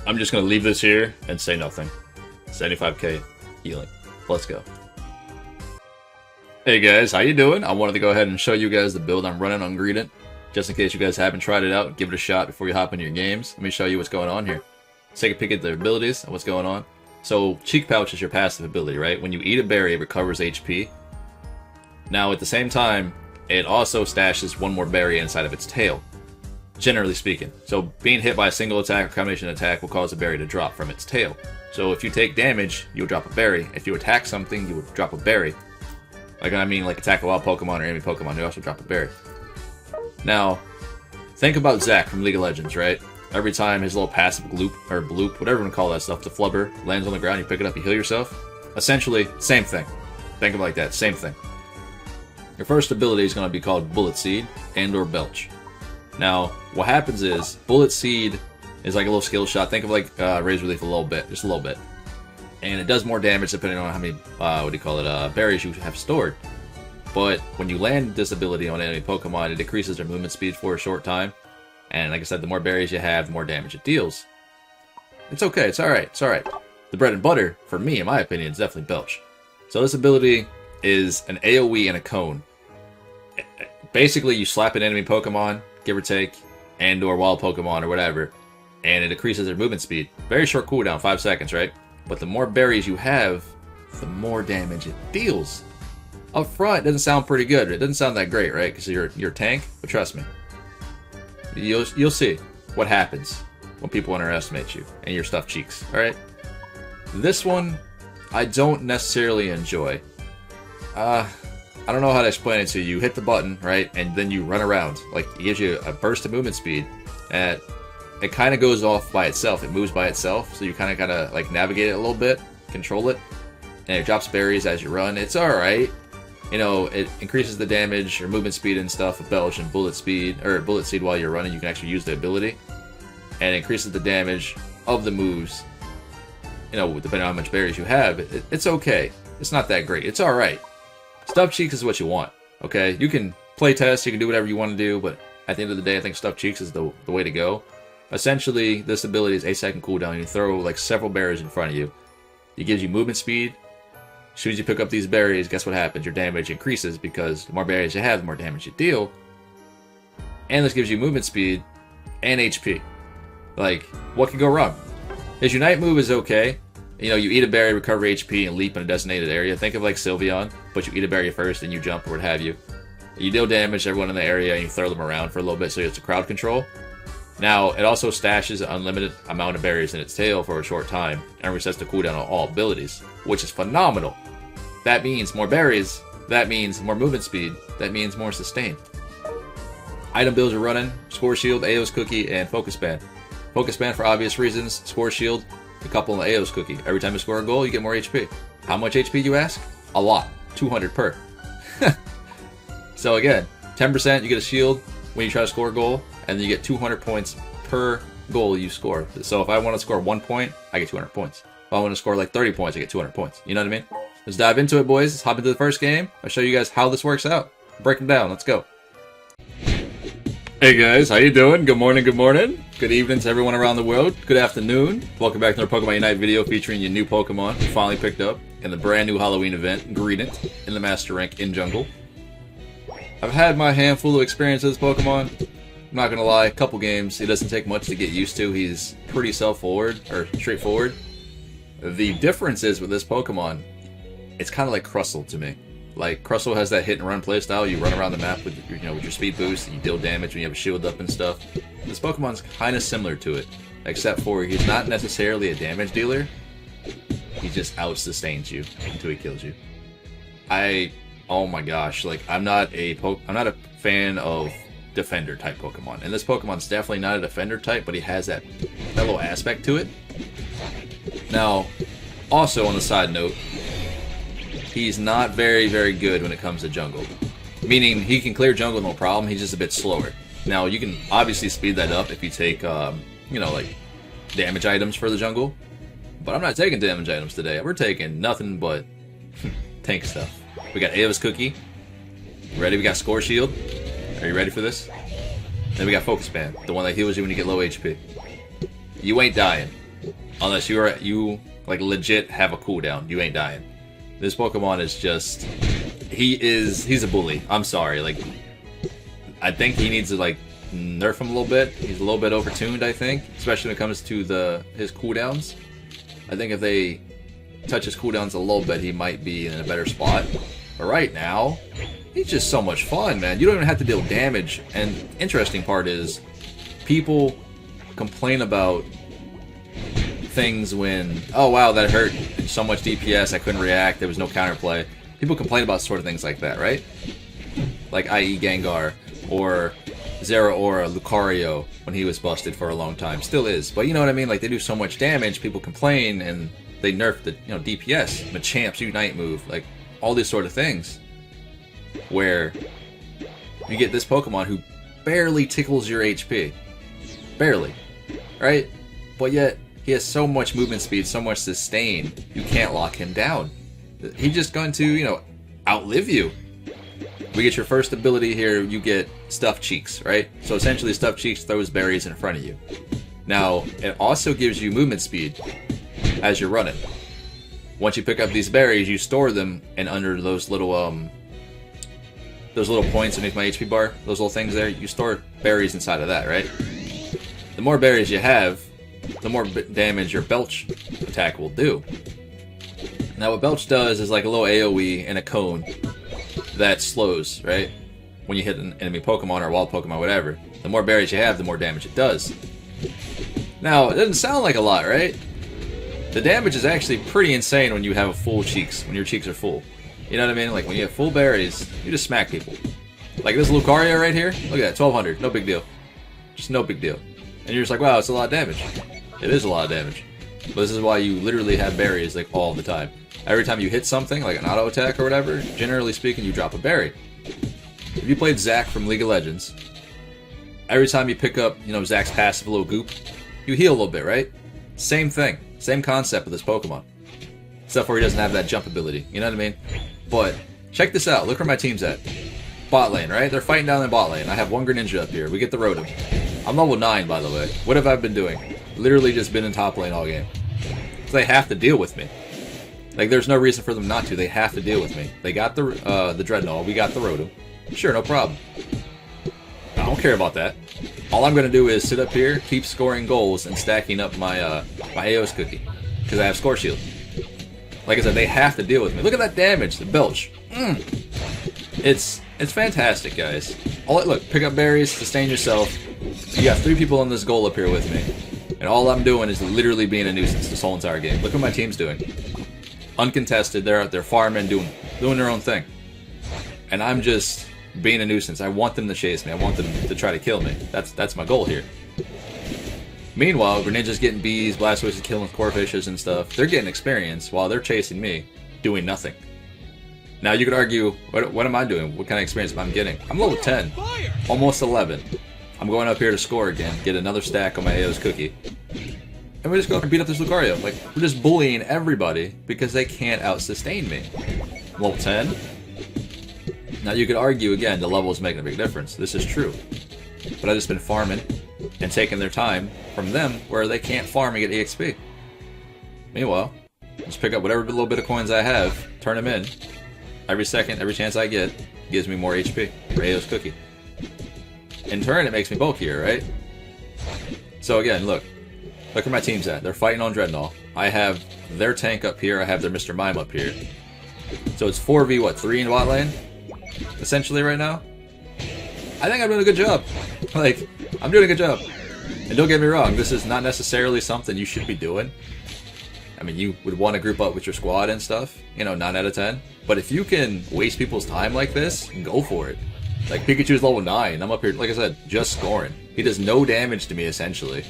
I'm just going to leave this here and say nothing. 75k healing. Let's go. Hey guys, how you doing? I wanted to go ahead and show you guys the build I'm running on Greedent. Just in case you guys haven't tried it out, give it a shot before you hop into your games. Let me show you what's going on here. Let's take a peek at the abilities and what's going on. So, Cheek Pouch is your passive ability, right? When you eat a berry, it recovers HP. Now, at the same time, it also stashes one more berry inside of its tail, generally speaking. So, being hit by a single attack or combination attack will cause a berry to drop from its tail. So, if you take damage, you would drop a berry. If you attack something, you would drop a berry. Like attack a wild Pokemon or enemy Pokemon, you also drop a berry. Now, think about Zack from League of Legends, right? Every time his little passive gloop, or bloop, whatever you want to call that stuff, the flubber, lands on the ground, you pick it up, you heal yourself. Essentially, same thing. Think of it like that, same thing. Your first ability is going to be called Bullet Seed and or Belch. Now, what happens is, Bullet Seed is like a little skill shot. Think of like Razor Leaf a little bit, just a little bit. And it does more damage depending on how many, berries you have stored. But when you land this ability on enemy Pokemon, it decreases their movement speed for a short time. And like I said, the more berries you have, the more damage it deals. It's okay, it's alright, it's alright. The bread and butter, for me, in my opinion, is definitely Belch. So this ability is an AoE and a cone. Basically, you slap an enemy Pokemon, give or take, and or wild Pokemon or whatever, and it decreases their movement speed. Very short cooldown, 5 seconds, right? But the more berries you have, the more damage it deals. Up front, it doesn't sound pretty good. It doesn't sound that great, right? Because you're a tank, but trust me. You'll see what happens when people underestimate you and your stuffed cheeks, alright? This one, I don't necessarily enjoy. I don't know how to explain it to you. You hit the button, right? And then you run around. Like, it gives you a burst of movement speed. And it kind of goes off by itself. It moves by itself. So you kind of gotta, like, navigate it a little bit. Control it. And it drops berries as you run. It's alright. You know, it increases the damage or movement speed and stuff with Belch and Bullet Seed while you're running. You can actually use the ability. And it increases the damage of the moves. You know, depending on how much berries you have. It's okay. It's not that great. It's alright. Stuffed Cheeks is what you want. Okay? You can play test, you can do whatever you want to do, but at the end of the day, I think Stuffed Cheeks is the way to go. Essentially, this ability is 8-second cooldown. You throw like several berries in front of you. It gives you movement speed. As soon as you pick up these berries, guess what happens? Your damage increases because the more berries you have, the more damage you deal. And this gives you movement speed and HP. Like, what can go wrong? His Unite move is okay. You know, you eat a berry, recover HP, and leap in a designated area. Think of like Sylveon, but you eat a berry first, then you jump or what have you. You deal damage to everyone in the area, and you throw them around for a little bit, so it's a crowd control. Now, it also stashes an unlimited amount of berries in its tail for a short time, and resets the cooldown on all abilities, which is phenomenal. That means more berries, that means more movement speed, that means more sustain. Item builds are running, Score Shield, Ao's Cookie, and Focus Band. Focus Band for obvious reasons, Score Shield, a couple on the Ao's Cookie. Every time you score a goal, you get more HP. How much HP, you ask? A lot. 200 per. So again, 10% you get a shield when you try to score a goal, and then you get 200 points per goal you score. So if I want to score 1 point, I get 200 points. If I want to score like 30 points, I get 200 points. You know what I mean? Let's dive into it, boys. Let's hop into the first game. I'll show you guys how this works out. Break them down. Let's go. Hey guys, how you doing? Good morning, good morning. Good evening to everyone around the world. Good afternoon. Welcome back to our Pokemon Unite video featuring your new Pokemon we finally picked up in the brand new Halloween event, Greedent, in the Master Rank in Jungle. I've had my handful of experience with this Pokemon. I'm not gonna lie, a couple games. It doesn't take much to get used to. He's pretty straightforward. The difference is with this Pokemon, it's kind of like Crustle to me. Like, Crustle has that hit and run playstyle. You run around the map with your speed boost, and you deal damage when you have a shield up and stuff. This Pokemon's kind of similar to it, except for he's not necessarily a damage dealer. He just out-sustains you until he kills you. Oh my gosh, like, I'm not a fan of defender type Pokemon, and this Pokemon's definitely not a defender type, but he has that little aspect to it. Now, also on the side note, he's not very, very good when it comes to jungle. Meaning, he can clear jungle no problem, he's just a bit slower. Now, you can obviously speed that up if you take, like, damage items for the jungle. But I'm not taking damage items today. We're taking nothing but tank stuff. We got Ao's Cookie. Ready? We got Score Shield. Are you ready for this? Then we got Focus Band, the one that heals you when you get low HP. You ain't dying. Unless you like legit have a cooldown, you ain't dying. This Pokemon is just he's a bully. I'm sorry. Like I think he needs to like nerf him a little bit. He's a little bit overtuned, I think, especially when it comes to his cooldowns. I think if they touch his cooldowns a little bit, he might be in a better spot. But right now, he's just so much fun, man. You don't even have to deal damage. And interesting part is, people complain about things when, oh wow, that hurt so much DPS, I couldn't react, there was no counterplay. People complain about sort of things like that, right? Like i.e. Gengar, or Zeraora, Lucario, when he was busted for a long time. Still is. But you know what I mean? Like, they do so much damage, people complain, and they nerf the DPS, Machamp's Unite move, like, all these sort of things. Where you get this Pokemon who barely tickles your HP. Barely. Right? But yet, he has so much movement speed, so much sustain, you can't lock him down. He's just going to, outlive you. We get your first ability here, you get Stuffed Cheeks, right? So essentially Stuffed Cheeks throws berries in front of you. Now, it also gives you movement speed as you're running. Once you pick up these berries, you store them, and under those little points underneath my HP bar, those little things there, you store berries inside of that, right? The more berries you have, the more damage your Belch attack will do. Now what Belch does is like a little AoE and a cone that slows, right? When you hit an enemy Pokemon or wild Pokemon, whatever. The more berries you have, the more damage it does. Now, it doesn't sound like a lot, right? The damage is actually pretty insane when you have full cheeks, when your cheeks are full. You know what I mean? Like when you have full berries, you just smack people. Like this Lucario right here, look at that, 1200, no big deal. Just no big deal. And you're just like, wow, it's a lot of damage. It is a lot of damage. But this is why you literally have berries like all the time. Every time you hit something, like an auto attack or whatever, generally speaking, you drop a berry. If you played Zac from League of Legends, every time you pick up, Zac's passive little goop, you heal a little bit, right? Same thing. Same concept with this Pokemon. Except for he doesn't have that jump ability, you know what I mean? But, check this out, look where my team's at. Bot lane, right? They're fighting down in bot lane. I have one Greninja up here, we get the Rotom. I'm level 9, by the way. What have I been doing? Literally just been in top lane all game. So they have to deal with me. Like, there's no reason for them not to. They have to deal with me. They got the Dreadnought. We got the Rotom. Sure, no problem. I don't care about that. All I'm going to do is sit up here, keep scoring goals, and stacking up my my Aeos cookie. Because I have Score Shield. Like I said, they have to deal with me. Look at that damage, the Belch. It's fantastic, guys. Look, pick up berries, sustain yourself. You got 3 people on this goal up here with me. And all I'm doing is literally being a nuisance this whole entire game. Look what my team's doing. Uncontested, they're out there farming, doing their own thing. And I'm just being a nuisance. I want them to chase me. I want them to try to kill me. That's my goal here. Meanwhile, Greninja's getting bees, Blastoise is killing Corfishes and stuff. They're getting experience while they're chasing me, doing nothing. Now you could argue, what am I doing? What kind of experience am I getting? I'm level 10, almost 11. I'm going up here to score again, get another stack on my Aeos cookie. And we just go up and beat up this Lucario. Like, we're just bullying everybody because they can't out-sustain me. Level 10. Now you could argue, again, the level is making a big difference. This is true. But I've just been farming and taking their time from them where they can't farm and get EXP. Meanwhile, just pick up whatever little bit of coins I have, turn them in. Every second, every chance I get, gives me more HP for Aeos cookie. In turn, it makes me bulkier, right? So again, look where my team's at. They're fighting on Dreadnought. I have their tank up here. I have their Mr. Mime up here. So it's 4v, 3 in bot lane? Essentially right now? I think I'm doing a good job. Like, I'm doing a good job. And don't get me wrong, this is not necessarily something you should be doing. I mean, you would want to group up with your squad and stuff, 9 out of 10. But if you can waste people's time like this, go for it. Like, Pikachu's level 9. I'm up here, like I said, just scoring. He does no damage to me, essentially.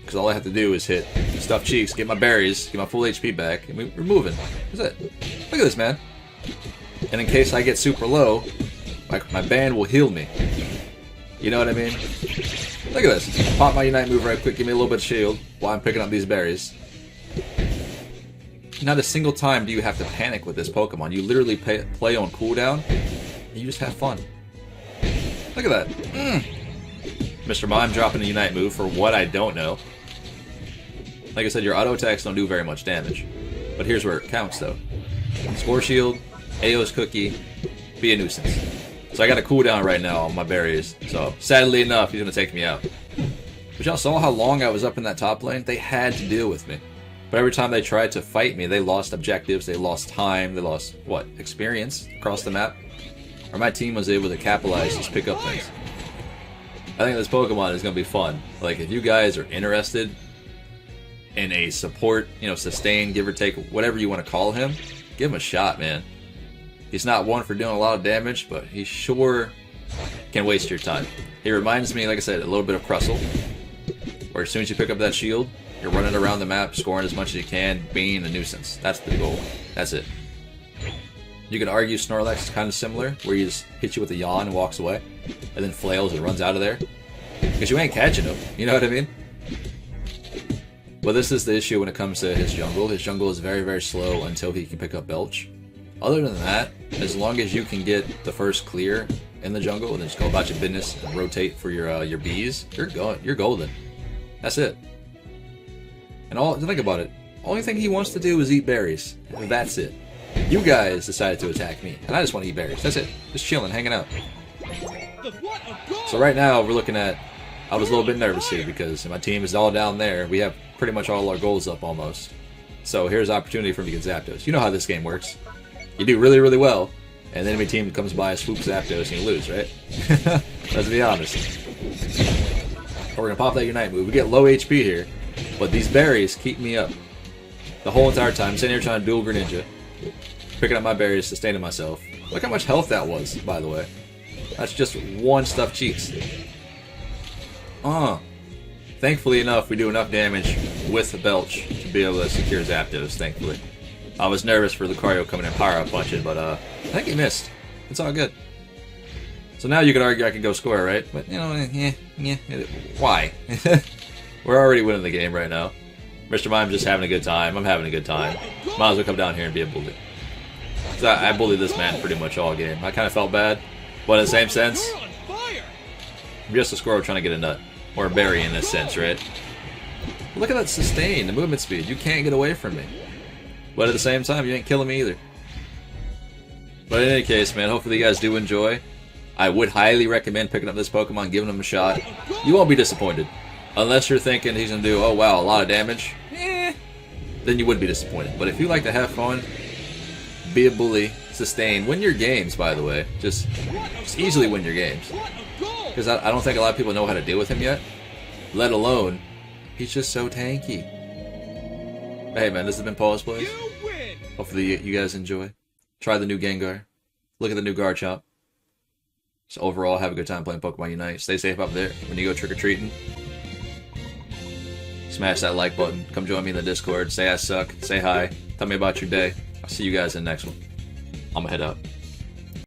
Because all I have to do is hit Stuffed Cheeks, get my berries, get my full HP back, and we're moving. That's it. Look at this, man. And in case I get super low, my band will heal me. You know what I mean? Look at this. Pop my Unite move right quick, give me a little bit of shield while I'm picking up these berries. Not a single time do you have to panic with this Pokemon. You literally play on cooldown, and you just have fun. Look at that. Mr. Mime dropping a Unite move for what I don't know. Like I said, your auto attacks don't do very much damage. But here's where it counts though. Spore Shield, AO's Cookie, be a nuisance. So I got a cooldown right now on my berries. So sadly enough, he's gonna take me out. But y'all saw how long I was up in that top lane? They had to deal with me. But every time they tried to fight me, they lost objectives, they lost time, they lost, what, experience across the map? Or my team was able to capitalize, just pick up things. I think this Pokemon is going to be fun. Like, if you guys are interested in a support, you know, sustain, give or take, whatever you want to call him, give him a shot, man. He's not one for doing a lot of damage, but he sure can waste your time. He reminds me, like I said, a little bit of Crustle, where as soon as you pick up that shield, you're running around the map, scoring as much as you can, being a nuisance. That's the goal. That's it. You could argue Snorlax is kind of similar, where he just hits you with a yawn and walks away, and then flails and runs out of there. Because you ain't catching him, you know what I mean? But this is the issue when it comes to his jungle. His jungle is very, very slow until he can pick up Belch. Other than that, as long as you can get the first clear in the jungle and then just go about your business and rotate for your bees, you're golden. That's it. And think about it. Only thing he wants to do is eat berries. That's it. You guys decided to attack me, and I just want to eat berries. That's it. Just chilling, hanging out. So right now we're looking at. I was a little bit nervous here because my team is all down there. We have pretty much all our goals up almost. So here's an opportunity for me to get Zapdos. You know how this game works. You do really, really well, and the enemy team comes by, swoops Zapdos, and you lose, right? Let's be honest. We're gonna pop that Unite move. We get low HP here, but these berries keep me up the whole entire time. I'm sitting here trying to dual Greninja, picking up my berries, sustaining myself. Look how much health that was, by the way. That's just one stuffed cheeks. Thankfully enough, we do enough damage with the Belch to be able to secure Zapdos, thankfully. I was nervous for Lucario coming in power up punching, but I think he missed. It's all good. So now you could argue I could go score, right? But, you know, why? We're already winning the game right now. Mr. Mime's just having a good time. I'm having a good time. Might as well come down here and be a bully. So I bullied this man pretty much all game. I kind of felt bad, but in the same sense, I'm just a squirrel trying to get a nut. Or a berry in this sense, right? Look at that sustain, the movement speed. You can't get away from me. But at the same time, you ain't killing me either. But in any case, man, hopefully you guys do enjoy. I would highly recommend picking up this Pokemon, giving him a shot. You won't be disappointed. Unless you're thinking he's going to do, oh wow, a lot of damage. Then you would be disappointed. But if you like to have fun, be a bully, sustain, win your games, by the way. Just easily win your games. Because I don't think a lot of people know how to deal with him yet. Let alone, he's just so tanky. Hey man, this has been Pawse Plays. Hopefully you guys enjoy. Try the new Gengar. Look at the new Garchomp. So overall, have a good time playing Pokemon Unite. Stay safe up there when you go trick-or-treating. Smash that like button. Come join me in the Discord. Say I suck. Say hi. Tell me about your day. I'll see you guys in the next one. I'm gonna head out.